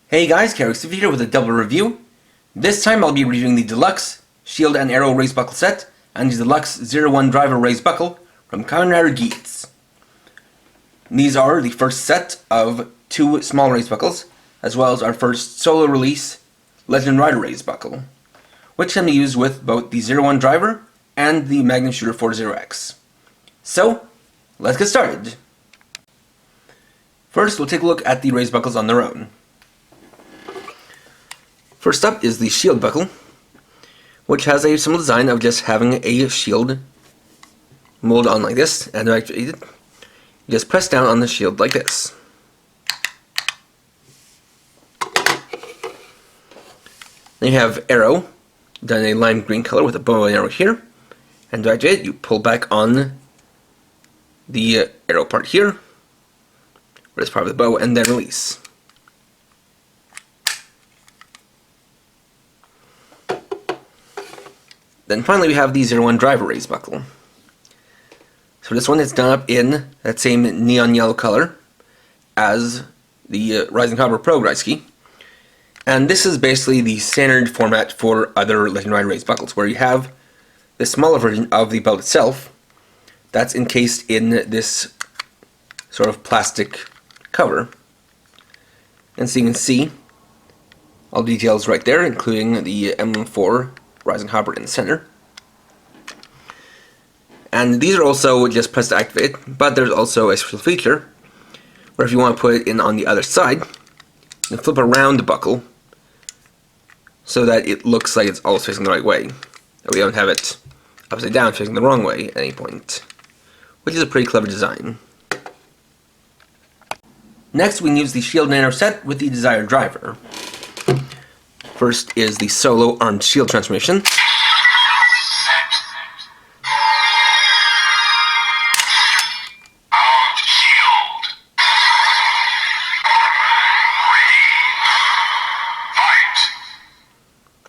Hey guys, Carrick here with a double review. This time I'll be reviewing the Deluxe Shield and Arrow Raise Buckle set and the Deluxe 01 Driver Raise Buckle from Kamen Geats. These are the first set of two small raise buckles, as well as our first solo release Legend Rider Raise Buckle, which can be used with both the 01 Driver and the Magnum Shooter 40X. So, let's get started. First, we'll take a look at the raise buckles on their own. First up is the shield buckle, which has a similar design of just having a shield molded on like this, and you just press down on the shield like this. Then you have arrow, done in a lime green color with a bow and arrow here, and to activate it, you pull back on the arrow part here, where it's part of the bow, and then release. Then finally we have the 01 Driver Raise Buckle. So this one is done up in that same neon yellow color as the Rising Cobra Pro Greiski. And this is basically the standard format for other Legend Rider Raise Buckles, where you have the smaller version of the belt itself that's encased in this sort of plastic cover. And so you can see all the details right there, including the emblem for Rising Cobra in the center. And these are also just press to activate, but there's also a special feature where if you want to put it in on the other side, you flip around the buckle so that it looks like it's always facing the right way. That we don't have it upside down facing the wrong way at any point, which is a pretty clever design. Next, we can use the shield and arrow set with the desired driver. First is the solo armed shield transformation.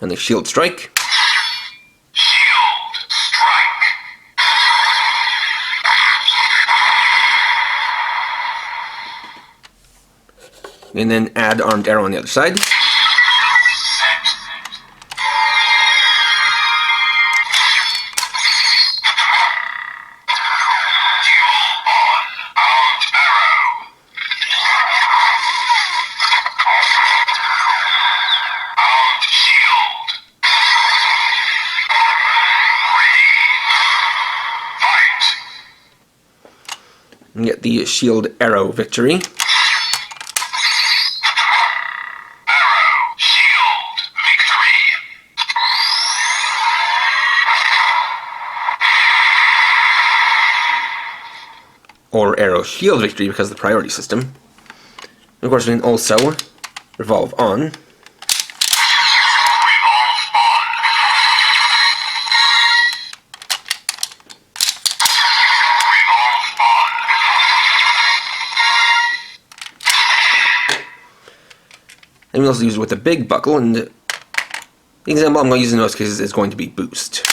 And the shield strike. Shield strike. And then add armed arrow on the other side. And get the shield arrow victory. Arrow shield victory. Or arrow shield victory because of the priority system. And of course we can also revolve on. And we also use it with a big buckle, and the example I'm going to use in most cases is going to be boost.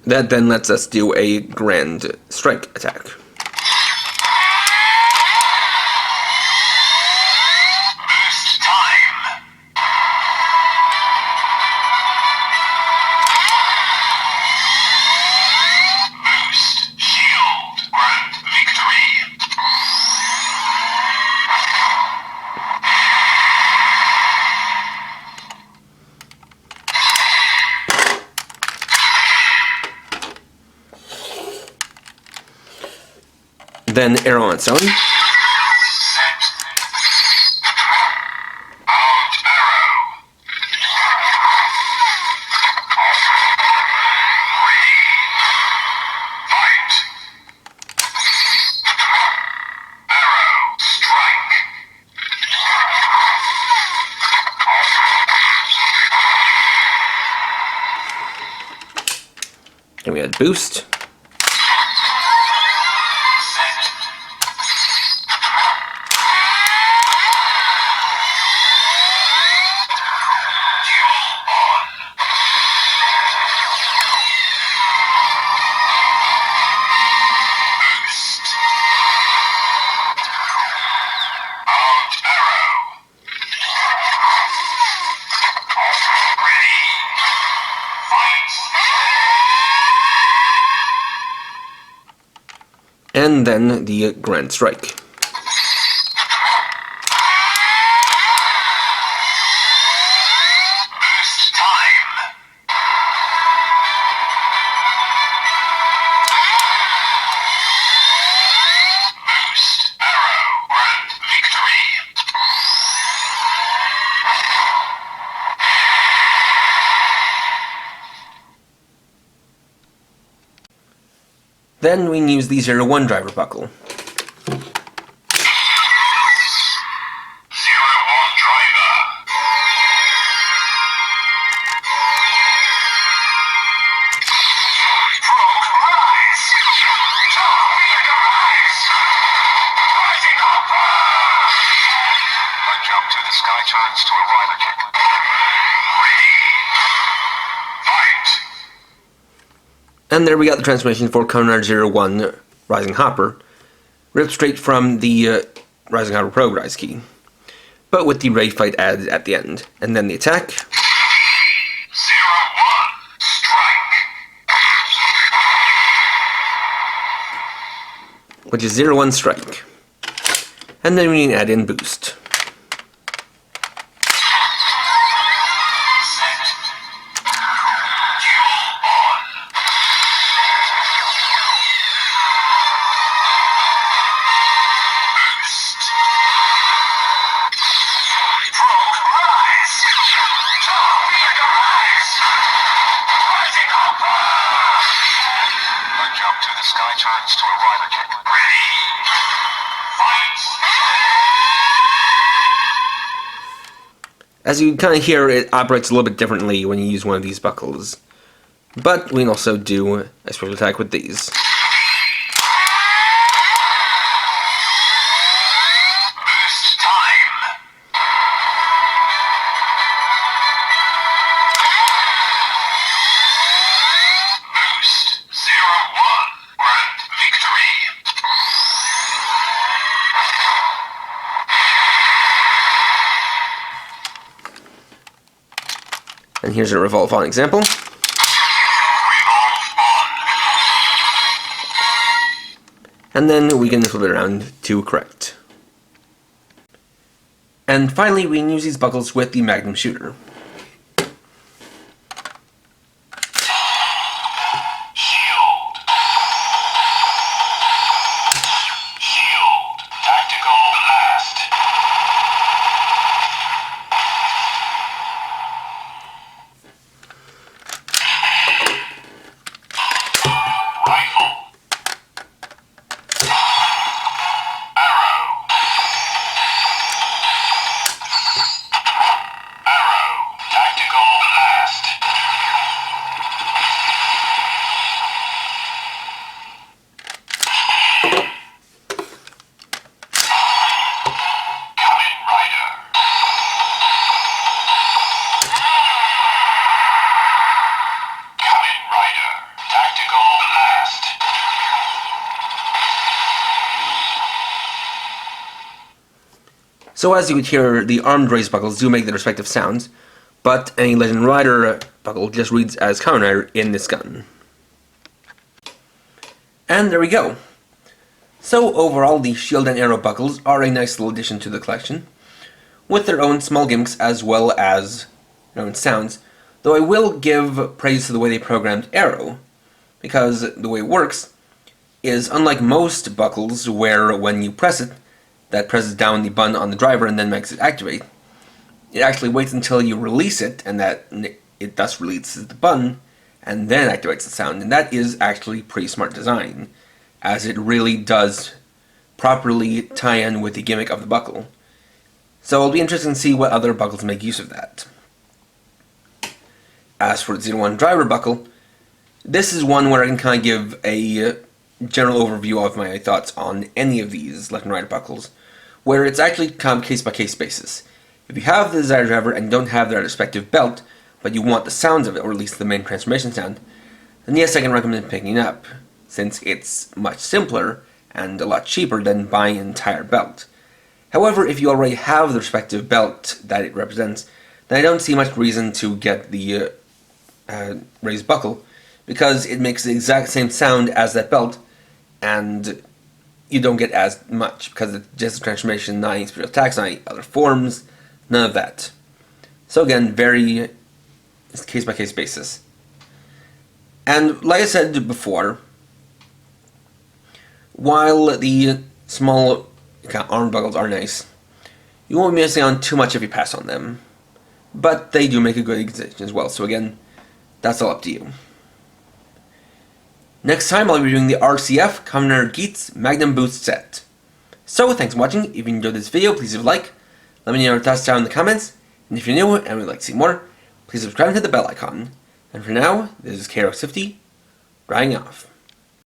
That then lets us do a grand strike attack. Boost time. Boost shield grand victory. Then arrow on its own. Then we add boost. And then the Grand Strike. Boost time. Boost arrow. Grand victory. Then we can use the 0-1 driver buckle. 0-1 driver. Frog rise. Big rise. Rising up. A jump to the sky turns to a rider kick. Ready. Fight. And there we got the transformation for Kamen Rider 01 Rising Hopper, ripped straight from the Rising Hopper Progress key, but with the Ready Fight added at the end. And then the attack, 0-1 strike. which is 0-1 strike. And then we can add in boost. Sky turns to a rider kick. Ready. Fight. As you kind of hear, it operates a little bit differently when you use one of these buckles. But we can also do a special attack with these. Boost time. Boost 0-1. Grand victory. And here's a revolve on example. Revolve on. And then we can flip it around to correct. And finally, we can use these buckles with the Magnum Shooter. Shield. Shield. Tactical blast. Rifle. Arrow. Arrow. Tactical blast. Kamen Rider. Kamen Rider. Tactical blast. So as you could hear, the armed race buckles do make their respective sounds, but any Legend Rider buckle just reads as Kamen Rider in this gun. And there we go. So overall, the shield and arrow buckles are a nice little addition to the collection, with their own small gimmicks as well as their own sounds, though I will give praise to the way they programmed arrow, because the way it works is unlike most buckles where when you press it, that presses down the button on the driver and then makes it activate. It actually waits until you release it, and that it thus releases the button, and then activates the sound. And that is actually pretty smart design, as it really does properly tie in with the gimmick of the buckle. So it'll be interesting to see what other buckles make use of that. As for the 0-1 driver buckle, This is one where I can kind of give a general overview of my thoughts on any of these left and right buckles, where it's actually kind of case-by-case basis. If you have the desired driver and don't have their respective belt, but you want the sounds of it, or at least the main transformation sound, then yes, I can recommend picking it up, since it's much simpler and a lot cheaper than buying an entire belt. However, if you already have the respective belt that it represents, then I don't see much reason to get the raised buckle, because it makes the exact same sound as that belt, and you don't get as much, because it's just a transformation, not any special attacks, not any other forms, none of that. So again, very case-by-case basis. And like I said before, while the small arm buckles are nice, you won't be missing on too much if you pass on them. But they do make a good extension as well, so again, that's all up to you. Next time I'll be doing the RCF Kamen Geats Magnum Boost set. So thanks for watching. If you enjoyed this video, please leave a like, let me know your thoughts down in the comments, and if you're new and would like to see more, please subscribe and hit the bell icon. And for now, this is KRX50, riding off.